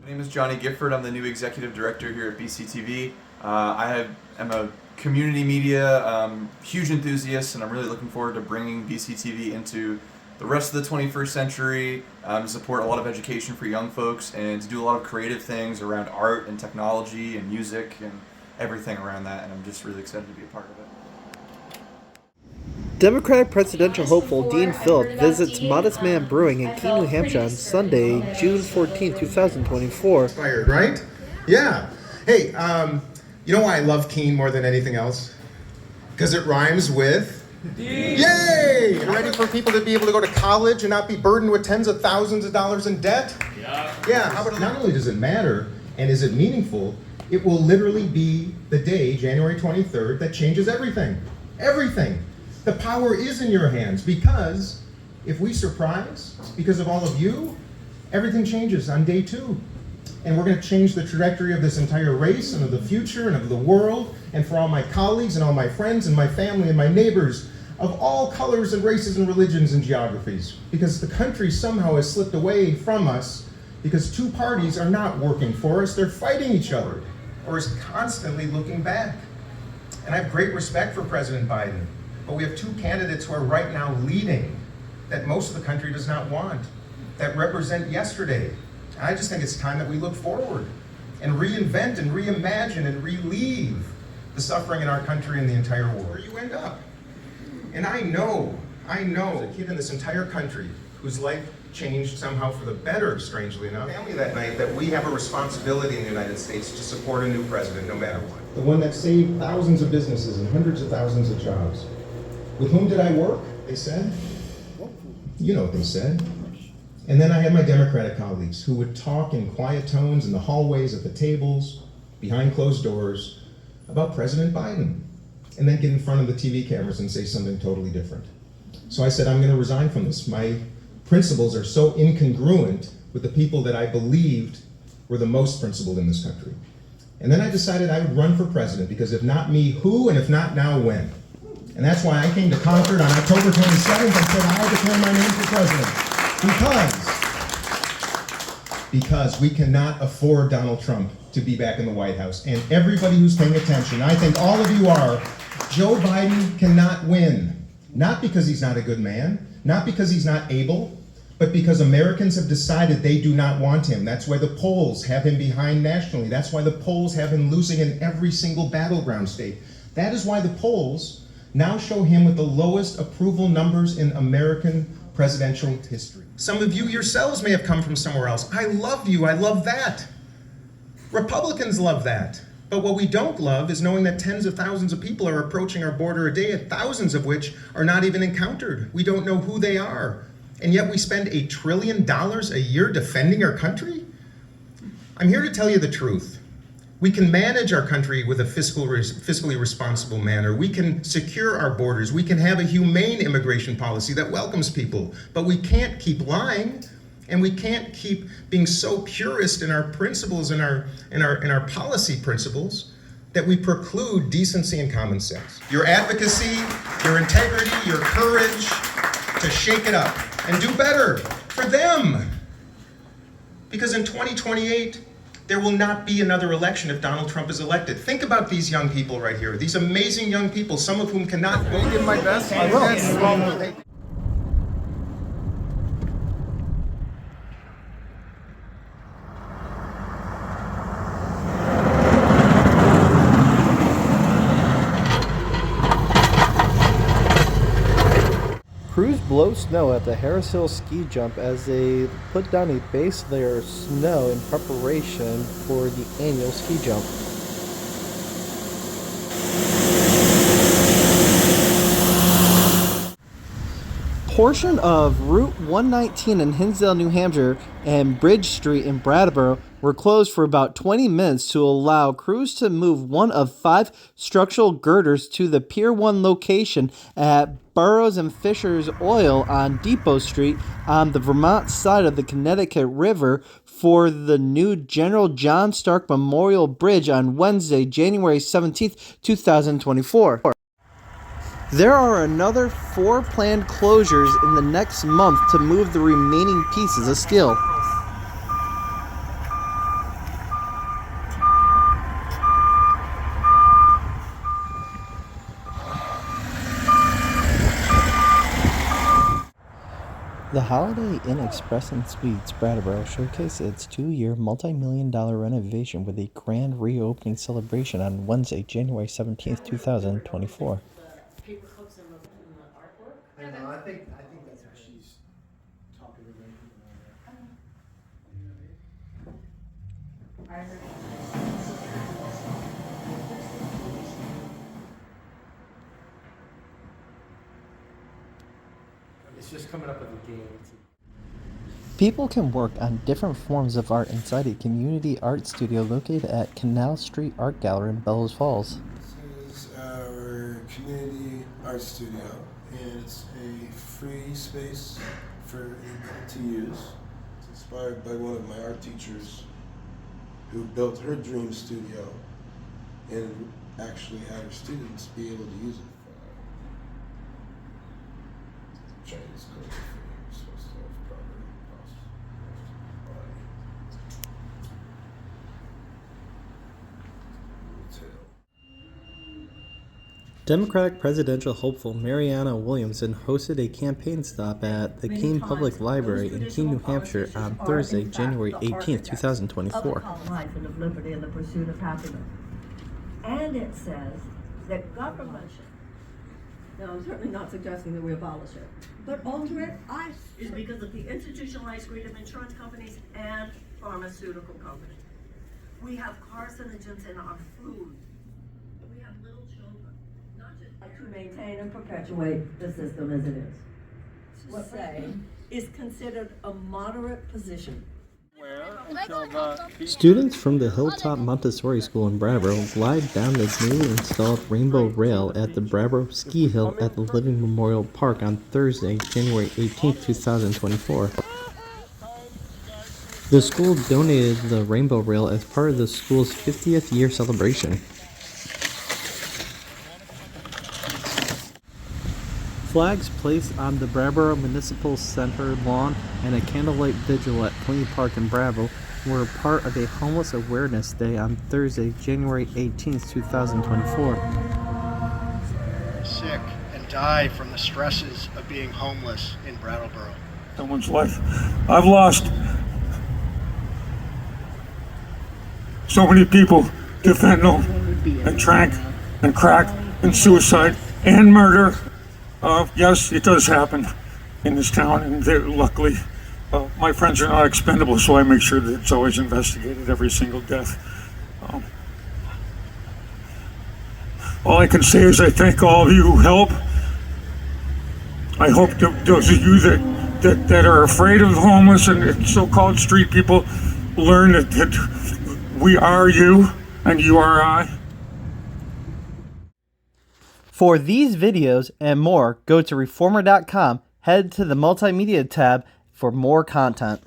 My name is Johnny Gifford. I'm the new executive director here at BCTV. I'm a community media huge enthusiast, and I'm really looking forward to bringing BCTV into the rest of the 21st century, to support a lot of education for young folks and to do a lot of creative things around art and technology and music and everything around that, and I'm just really excited to be a part of it. Democratic presidential hopeful Dean Phillips visits Modest Man Brewing in Keene, New Hampshire on Sunday, June 14, 2024. Inspired, right? Yeah. Hey, you know why I love Keene more than anything else? Because it rhymes with Dean. Yay! Ready for people to be able to go to college and not be burdened with tens of thousands of dollars in debt? Yeah. How about, not only does it matter and is it meaningful, it will literally be the day, January 23rd, that changes everything. Everything. The power is in your hands, because if we surprise, because of all of you, everything changes on day 2. And we're going to change the trajectory of this entire race and of the future and of the world. And for all my colleagues and all my friends and my family and my neighbors of all colors and races and religions and geographies, because the country somehow has slipped away from us because 2 parties are not working for us. They're fighting each other or is constantly looking back. And I have great respect for President Biden. But we have 2 candidates who are right now leading that most of the country does not want, that represent yesterday. And I just think it's time that we look forward and reinvent and reimagine and relieve the suffering in our country and the entire world. Where you end up. And I know a kid in this entire country whose life changed somehow for the better, strangely enough. Family that night, that we have a responsibility in the United States to support a new president, no matter what. The one that saved thousands of businesses and hundreds of thousands of jobs. With whom did I work? They said. You know what they said. And then I had my Democratic colleagues who would talk in quiet tones in the hallways, at the tables, behind closed doors, about President Biden, and then get in front of the TV cameras and say something totally different. So I said, I'm going to resign from this. My principles are so incongruent with the people that I believed were the most principled in this country. And then I decided I would run for president, because if not me, who? And if not now, when? And that's why I came to Concord on October 27th and said, I declare my name for president. Because we cannot afford Donald Trump to be back in the White House. And everybody who's paying attention, I think all of you are, Joe Biden cannot win. Not because he's not a good man, not because he's not able, but because Americans have decided they do not want him. That's why the polls have him behind nationally. That's why the polls have him losing in every single battleground state. That is why the polls now show him with the lowest approval numbers in American presidential history. Some of you yourselves may have come from somewhere else. I love you, I love that. Republicans love that. But what we don't love is knowing that tens of thousands of people are approaching our border a day, thousands of which are not even encountered. We don't know who they are. And yet we spend $1 trillion a year defending our country? I'm here to tell you the truth. We can manage our country with a fiscally responsible manner. We can secure our borders. We can have a humane immigration policy that welcomes people. But we can't keep lying, and we can't keep being so purist in our principles and our policy principles that we preclude decency and common sense. Your advocacy, your integrity, your courage to shake it up and do better for them. Because in 2028, there will not be another election if Donald Trump is elected. Think about these young people right here, these amazing young people, some of whom cannot vote. I give my best. I will. Crews blow snow at the Harris Hill ski jump as they put down a base layer of snow in preparation for the annual ski jump. Portion of Route 119 in Hinsdale, New Hampshire and Bridge Street in Brattleboro were closed for about 20 minutes to allow crews to move one of 5 structural girders to the Pier 1 location at Burroughs and Fisher's Oil on Depot Street on the Vermont side of the Connecticut River for the new General John Stark Memorial Bridge on Wednesday, January 17th, 2024. There are another 4 planned closures in the next month to move the remaining pieces of steel. The Holiday Inn Express and Suites Brattleboro showcased its 2-year multi-million-dollar renovation with a grand reopening celebration on Wednesday, January 17th, 2024. I know, I think that's what she's talking about. It's just coming up with a game. People can work on different forms of art inside a community art studio located at Canal Street Art Gallery in Bellows Falls. This is our community art studio, and it's a free space for anyone to use. It's inspired by one of my art teachers who built her dream studio and actually had her students be able to use it. Chinese code for supposed to have proper body. Democratic presidential hopeful Marianna Williamson hosted a campaign stop at the Keene Public Library in Keene, New Hampshire on Thursday, January 18, 2024. Life and of liberty and the pursuit of happiness. And it says that government should. No, I'm certainly not suggesting that we abolish it. But alter it, is because of the institutionalized greed of insurance companies and pharmaceutical companies. We have carcinogens in our food. We have little children, not just to maintain and perpetuate the system as it is. What say is considered a moderate position. Students from the Hilltop Montessori School in Brattleboro glide down the newly installed rainbow rail at the Brattleboro Ski Hill at the Living Memorial Park on Thursday, January 18, 2024. The school donated the rainbow rail as part of the school's 50th year celebration. Flags placed on the Brattleboro Municipal Center lawn and a candlelight vigil at Queen Park in Brattleboro were part of a Homeless Awareness Day on Thursday, January 18, 2024. Sick and die from the stresses of being homeless in Brattleboro. Someone's life. I've lost so many people to fentanyl and trank and crack and suicide and murder. Yes, it does happen in this town, and luckily my friends are not expendable, so I make sure that it's always investigated, every single death. All I can say is I thank all of you who help. I hope that those of you that are afraid of the homeless and so-called street people learn that we are you and you are I. For these videos and more, go to reformer.com, head to the multimedia tab for more content.